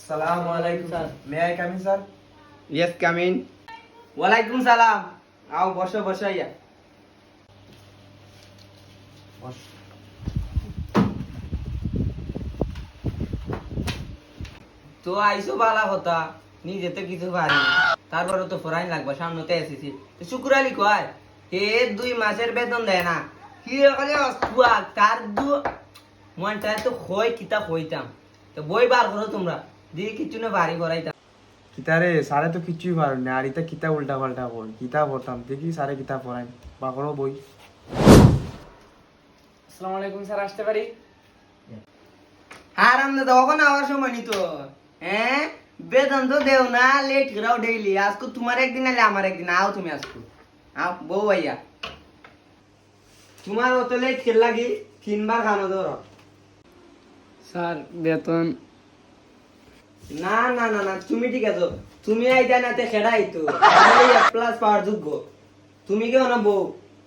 Assalamu alaikum sir. May I come in sir? Yes, come in. ওয়ালাইকুম সালাম। আও বসো বসো ইয়া। তো আইসো বালা কথা নিজে তো কিছু পারি তারপরে তো ফরাইন লাগবে সামনেতে এসেছি শুক্র আলী কয় হে 2 মাসের বেতন দেয় না কি করে অসুয়া তার দু মনটা তো কই কিতা কইতাম তো বই বার করো তোমরা দিয়ে কিছু না বাড়ি করাইতাম কিতারে সারে তো কিছুই পারো না আর ইতা কিতা উল্টা পাল্টা কই কিতা পড়তাম দেখি সারে কিতা পড়াই বাকরো বই। আসসালামু আলাইকুম স্যার, আসতে পারি? আর আমরা তো কখন আওয়ার সময় নি তো হ্যাঁ বেতন তো দেও না লেট করাও ডেইলি আজকে তোমার একদিন আলে আমার একদিন আও তুমি আজকে আও বউ ভাইয়া তোমার অত লেট খেল লাগি 3 বার খানো ধরো স্যার বেতন না না না না তুমি ঠিক আছো তুমি আইতা না তে খেড়াই তো প্লাস পাওয়ার যোগ্য তুমি কেউ না বউ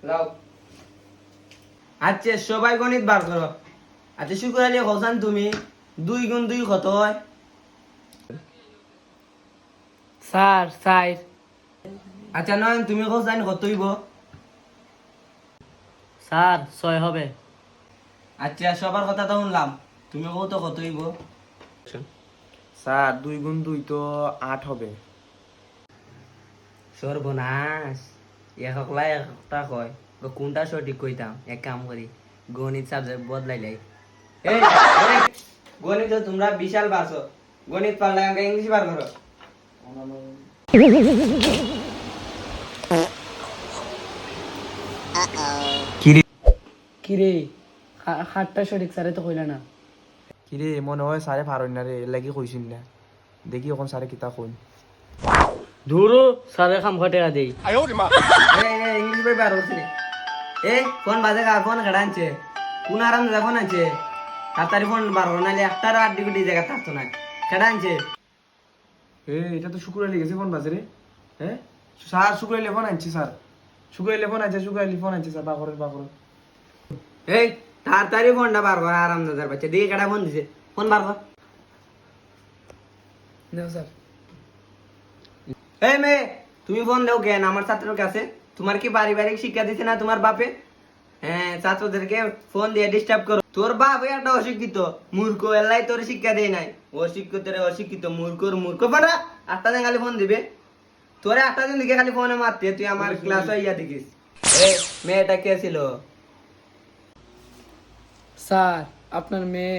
যাও আচ্ছা সবাই গণিত বার করো আচ্ছা শুক্র আলী হোসেন তুমি 2 গুণ 2 কত হয় স্যার স্যার আচ্ছা নয়ন তুমি হোসেন কত হইব স্যার 6 হবে। আচ্ছা সবার কথা তো শুনলাম তুমি কত কত হইব স্যার 2 গুণ 2 তো 8 হবে। সর্বনাশ একলা একটা কয় কোনটা সঠিক কইতাম এক কাম করি গণিত সাবজেক্ট বদলাইলাই এই গণিত তোমরা বিশাল বাসো গণিত পারলে আমাকে ইংলিশ বার করো কিরে হাতটা সঠিক স্যারে তো কইলা না। কিরে মনে হয় সারে পারই না রে লাগি কইছিল না দেখি এখন সারে কিতা কই। ধুরু স্যারে খাম ঘটেরা দেই। ইংলিশ বই বার করছিলি এ ফোন বাজে কার ফোন কেডা আনছে কোন আরাম দাদা ফোন আনছে তাড়াতাড়ি ফোন বার করো নাহলে একটার আড্ডি গুড্ডি জায়গা থাকতো না কেডা আনছে এটা তো শুক্র আলী গেছে ফোন বাজে রে হ্যাঁ স্যার শুক্র আলী ফোন আনছি স্যার শুক্র আলী ফোন আছে শুক্র আলী ফোন আনছে স্যার বাকরের এই তাড়াতাড়ি ফোনটা বার কর আরাম দাদার বাচ্চা দিকে কেডা ফোন দিছে ফোন বার কর দাও স্যার। এই মেয়ে তুমি ফোন দাও কেন আমার ছাত্রের কাছে তোমার কি পারিবারিক শিক্ষা দিছে না তোমার বাপে হ্যাঁ ছাত্রদেরকে ফোন দিয়ে ডিস্টার্ব করো তোর বাপ একটা অশিক্ষিত মূর্খ এলাই তোর শিক্ষা দেয় নাই অশিক্ষিত মূর্খর মূর্খ পারা 8টা দিন খালি ফোন দিবে তোরে 8টা দিন দিকে খালি ফোনে মারতে তুই আমার ক্লাস ইয়া দেখিস এই মেয়েটা কে ছিল স্যার আপনার মেয়ে